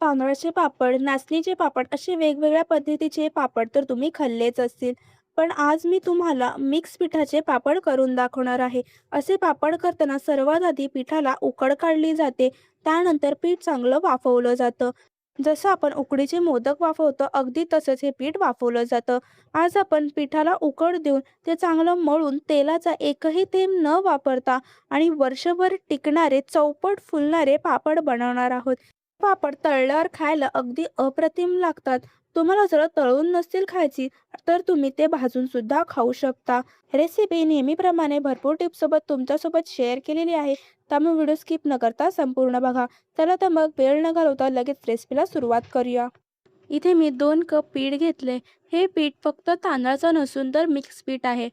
तांदळाचे पापड, नाचणीचे पापड असे वेगवेगळ्या पद्धतीचे पापड तर तुम्ही खाल्लेच असतील. पण आज मी तुम्हाला मिक्स पिठाचे पापड करून दाखवणार आहे. असे पापड करताना सर्वात आधी पिठाला उकड काढली जाते. त्यानंतर पीठ चांगलं वाफवलं जातं. जसं आपण उकडीचे मोदक वाफवतो अगदी तसंच हे पीठ वाफवलं जातं. आज आपण पिठाला उकड देऊन ते चांगलं मळून तेलाचा एकही थेंब न वापरता आणि वर्षभर टिकणारे चौपट फुलणारे पापड बनवणार आहोत. पापड तळल्यावर खायला अगदी अप्रतिम लागतात. तुम्हाला जर तळून नसतील खायची, तर तुम्ही ते भाजून सुद्धा खाऊ शकता. रेसिपी नेहमीप्रमाणे भरपूर टिप्ससोबत तुमच्यासोबत शेअर केलेली आहे. त्यामुळे व्हिडिओ स्किप न करता संपूर्ण बघा. चला तर मग वेळ न घालवता लगेच रेसिपीला सुरुवात करूया. इथे मी 2 कप पीठ घेतले. हे पीठ फक्त तांदळाचं नसून तर मिक्स पीठ आहे.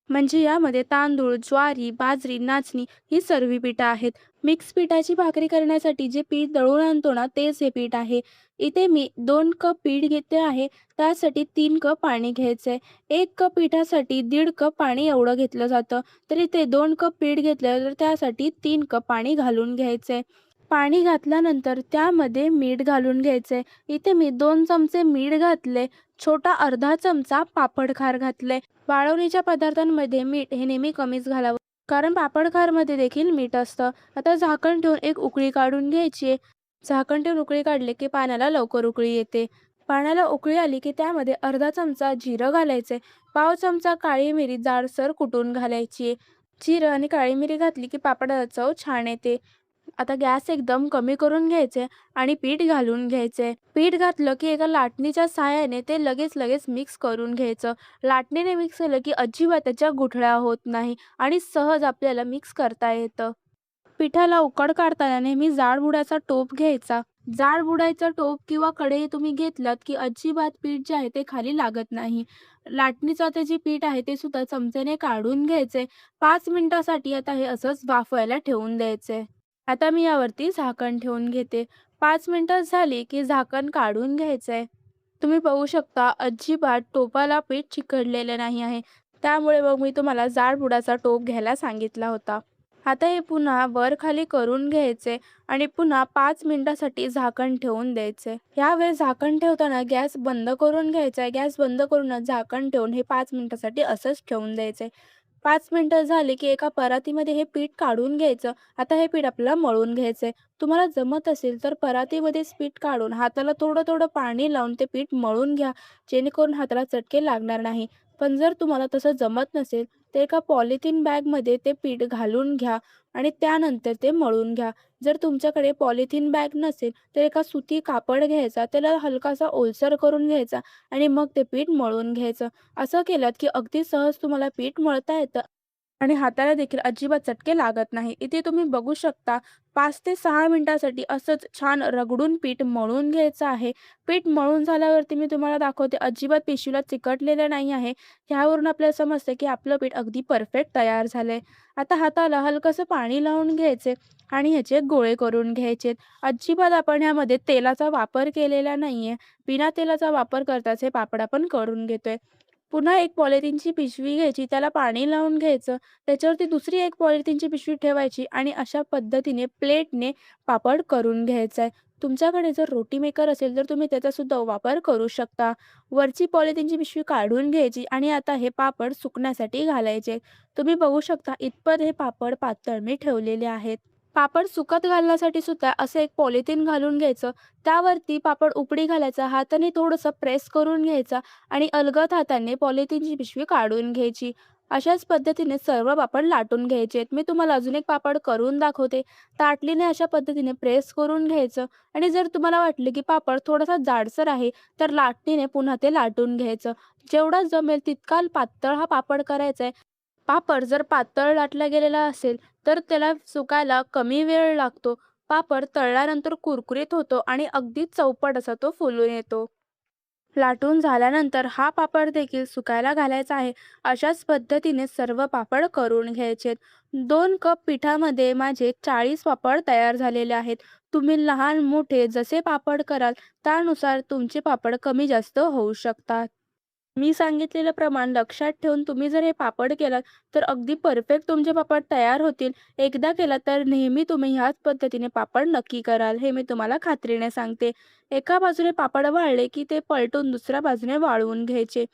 म्हणजे यामध्ये तांदूळ, ज्वारी, बाजरी, नाचणी ही सर्व पिठं आहेत. मिक्स पिठाची भाकरी करण्यासाठी जे पीठ दळून आणतो ना, तेच हे पीठ आहे. इथे मी 2 कप पीठ घेते आहे. त्यासाठी 3 कप पाणी घ्यायचं आहे. 1 कप पिठासाठी 1.5 कप पाणी एवढं घेतलं जातं. तर इथे 2 कप पीठ घेतलं तर त्यासाठी 3 कप पाणी घालून घ्यायचं. पाणी घातल्यानंतर त्यामध्ये मीठ घालून घ्यायचे. इथे मी 2 चमचे मीठ घातले. छोटा अर्धा चमचा पापड खार घातले. वाळवणीच्या पदार्थांमध्ये मीठ हे नेहमी कमीच घालावं, कारण पापड खारमध्ये देखील मीठ असतं. आता झाकण ठेवून एक उकळी काढून घ्यायची. झाकण ठेवून उकळी काढली की पाण्याला लवकर उकळी येते. पाण्याला उकळी आली की त्यामध्ये अर्धा चमचा जिरं घालायचे. पाव चमचा काळी मिरी जाडसर कुटून घालायची. जिरं आणि काळी मिरी घातली की पापडाला चव छान येते. आता गॅस एकदम कमी करून घ्यायचे आणि पीठ घालून घ्यायचे. पीठ घातलं की एका लाटणीच्या सहाय्याने ते लगेच लगेच मिक्स करून घ्यायचं. लाटणीने मिक्स केलं की अजिबात त्याच्या गुठळ्या होत नाही आणि सहज आपल्याला मिक्स करता येतं. पिठाला उकड काढताना नेहमी जाड बुडाचा टोप घ्यायचा. जाड बुडाचा टोप किंवा कढई तुम्ही घेतलात की अजिबात पीठ जे आहे ते खाली लागत नाही. लाटणीचं ते जे पीठ आहे ते सुद्धा चमच्याने काढून घ्यायचे. 5 मिनिटासाठी आता हे असंच वाफवायला ठेवून द्यायचे. आता मी यावरती झाकण ठेवून घेते. 5 मिनिटं झाली की झाकण काढून घ्यायचंय. तुम्ही बघू शकता अजिबात टोपाला पीठ चिकटलेलं नाही आहे. त्यामुळे मग मी तुम्हाला जाड बुडाचा टोप घ्यायला सांगितला होता. आता हे पुन्हा वर खाली करून घ्यायचे आणि पुन्हा 5 मिनिटासाठी झाकण ठेवून द्यायचे. यावेळेस झाकण ठेवताना गॅस बंद करून घ्यायचा. गॅस बंद करूनच झाकण ठेवून हे 5 मिनिटासाठी असंच ठेवून द्यायचे. 5 मिनिटं झाली की एका परातीमध्ये हे पीठ काढून घ्यायचं. आता हे पीठ आपल्याला मळून घ्यायचंय. तुम्हाला जमत असेल तर परातीमध्येच पीठ काढून हाताला थोडं थोडं पाणी लावून ते पीठ मळून घ्या, जेणेकरून हाताला चटके लागणार नाही. पण जर तुम्हाला तसं जमत नसेल तर एका पॉलिथिन बॅगमध्ये ते पीठ घालून घ्या आणि त्यानंतर ते मळून घ्या. जर तुमच्याकडे पॉलिथिन बॅग नसेल तर एका सुती कापड घ्यायचा, त्याला हलकासा ओलसर करून घ्यायचा आणि मग ते पीठ मळून घ्यायचं. असं केलंत की अगदी सहज तुम्हाला पीठ मळता येतं आणि हाताला देखील अजिबात चटके लागत नाही. इथे तुम्ही बघू शकता 5 ते 6 मिनिटासाठी असंच छान रगडून पीठ मळून घ्यायचं आहे. पीठ मळून झाल्यावरती मी तुम्हाला दाखवते अजिबात पिशवीला चिकटलेलं नाही आहे. ह्यावरून आपल्याला समजतं की आपलं पीठ अगदी परफेक्ट तयार झालंय. आता हाताला हलकंसं पाणी लावून घ्यायचे आणि ह्याचे गोळे करून घ्यायचे. अजिबात आपण ह्यामध्ये तेलाचा वापर केलेला नाहीये. बिना तेलाचा वापर करताच हे पापड आपण करून घेतोय. पुन्हा एक पॉलिथिनची पिशवी घ्यायची, त्याला पाणी लावून घ्यायचं. त्याच्यावरती दुसरी एक पॉलिथिनची पिशवी ठेवायची आणि अशा पद्धतीने प्लेटने पापड करून घ्यायचा आहे. तुमच्याकडे जर रोटी मेकर असेल तर तुम्ही त्याचा सुद्धा वापर करू शकता. वरची पॉलिथिनची पिशवी काढून घ्यायची आणि आता हे पापड सुकण्यासाठी घालायचे. तुम्ही बघू शकता इथपर हे पापड पातळ मी ठेवलेले आहेत. पापड सुकत घालण्यासाठी सुद्धा असं एक पॉलिथिन घालून घ्यायचं. त्यावरती पापड उपडी घालायचा, हाताने थोडंसं प्रेस करून घ्यायचा आणि अलगद हाताने पॉलिथिनची पिशवी काढून घ्यायची. अशाच पद्धतीने सर्व पापड लाटून घ्यायचे. मी तुम्हाला अजून एक पापड करून दाखवते. ताटलीने अशा पद्धतीने प्रेस करून घ्यायचं आणि जर तुम्हाला वाटले की पापड थोडासा जाडसर आहे, तर लाटणीने पुन्हा ते लाटून घ्यायचं. जेवढा जमेल तितका पातळ हा पापड करायचा आहे. पापड जर पातळ लाटला गेलेला असेल, तर त्याला सुकायला कमी वेळ लागतो. पापड तळल्यानंतर कुरकुरीत होतो आणि अगदी चौपट असा तो फुलून येतो. लाटून झाल्यानंतर हा पापड देखील सुकायला घालायचा आहे. अशाच पद्धतीने सर्व पापड करून घ्यायचे. 2 कप पिठामध्ये माझे 40 पापड तयार झालेले आहेत. तुम्ही लहान मोठे जसे पापड कराल त्यानुसार तुमचे पापड कमी जास्त होऊ शकतात. मी सांगितलेलं प्रमाण लक्षात ठेवून तुम्ही जर हे पापड केलात, तर अगदी परफेक्ट तुमचे पापड तयार होतील. एकदा केलात तर नेहमी तुम्ही ह्याच पद्धतीने पापड नक्की कराल, हे मी तुम्हाला खात्रीने सांगते. एका बाजूने पापड वाळले, की ते पलटून दुसऱ्या बाजूने वाळवून घ्यायचे.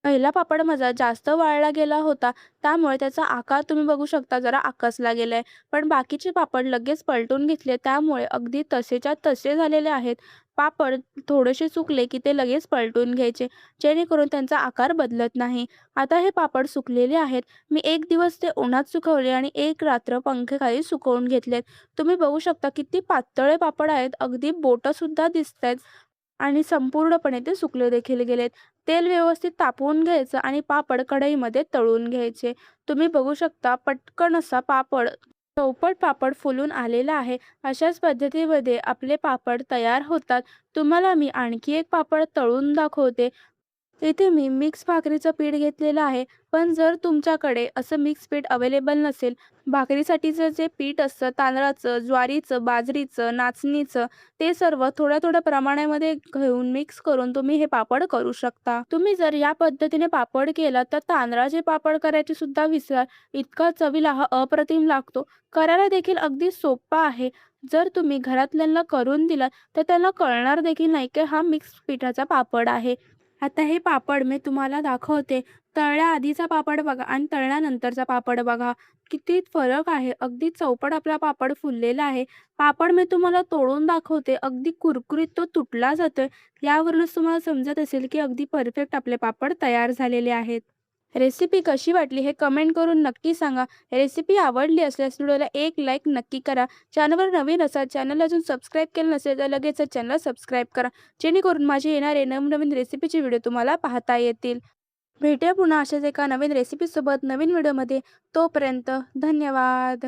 पहिला पापड माझा जास्त वाळला गेला होता, त्यामुळे त्याचा आकार तुम्ही बघू शकता जरा आकसला गेलाय. पण बाकीचे पापड लगेच पलटून घेतले, त्यामुळे अगदी तसेच्या तसे झालेले आहेत. पापड थोडेसे सुकले, की ते लगेच पलटून घ्यायचे, जेणेकरून त्यांचा आकार बदलत नाही. आता हे पापड सुकलेले आहेत. मी 1 दिवस ते उन्हात सुकवले आणि 1 रात्र पंख्याखाली सुकवून घेतलेत. तुम्ही बघू शकता किती पातळ पापड आहेत. अगदी बोटंसुद्धा दिसतायत. आणि संपूर्णपणे ते सुकले देखील गेलेत. तेल व्यवस्थित तापवून घ्यायचं आणि पापड कढईमध्ये तळून घ्यायचे. तुम्ही बघू शकता पटकन असा पापड, चौपट पापड फुलून आलेला आहे. अशाच पद्धतीमध्ये आपले पापड तयार होतात. तुम्हाला मी आणखी एक पापड तळून दाखवते. इथे मी मिक्स भाकरीचं पीठ घेतलेलं आहे. पण जर तुमच्याकडे असं मिक्स पीठ अवेलेबल नसेल, भाकरीसाठीचं जे पीठ असतं तांदळाचं, ज्वारीचं, बाजरीचं, नाचणीचं, ते सर्व थोड्या-थोड्या प्रमाणामध्ये घेऊन मिक्स करून तुम्ही हे पापड करू शकता. तुम्ही जर या पद्धतीने पापड केला तर तांदळाचे पापड करायचे सुद्धा विसराल. इतका चवीला हा अप्रतिम लागतो. करायला देखील अगदी सोपा आहे. जर तुम्ही घरातल्यांना करून दिलात, तर त्यांना कळणार देखील नाही की हा मिक्स पिठाचा पापड आहे. आता हे पापड मी तुम्हाला दाखवते. तळल्याआधीचा पापड बघा आणि तळल्यानंतरचा पापड बघा. किती फरक आहे. अगदी चौपट आपला पापड फुललेला आहे. पापड मी तुम्हाला तोडून दाखवते. अगदी कुरकुरीत तो तुटला जातोय. यावरूनच तुम्हाला समजत असेल की अगदी परफेक्ट आपले पापड तयार झालेले आहेत. रेसिपी कशी वाटली हे कमेंट करून नक्की सांगा. रेसिपी आवडली असल्यास व्हिडिओला एक लाईक नक्की करा. चॅनलवर नवीन असाल, चॅनल अजून सबस्क्राईब केलं नसेल तर लगेचच चॅनल सबस्क्राईब करा. जेणेकरून माझे येणारे नवनवीन रेसिपीचे व्हिडिओ तुम्हाला पाहता येतील. भेटूया पुन्हा अशाच एका नवीन रेसिपीसोबत नवीन व्हिडिओमध्ये. तोपर्यंत धन्यवाद.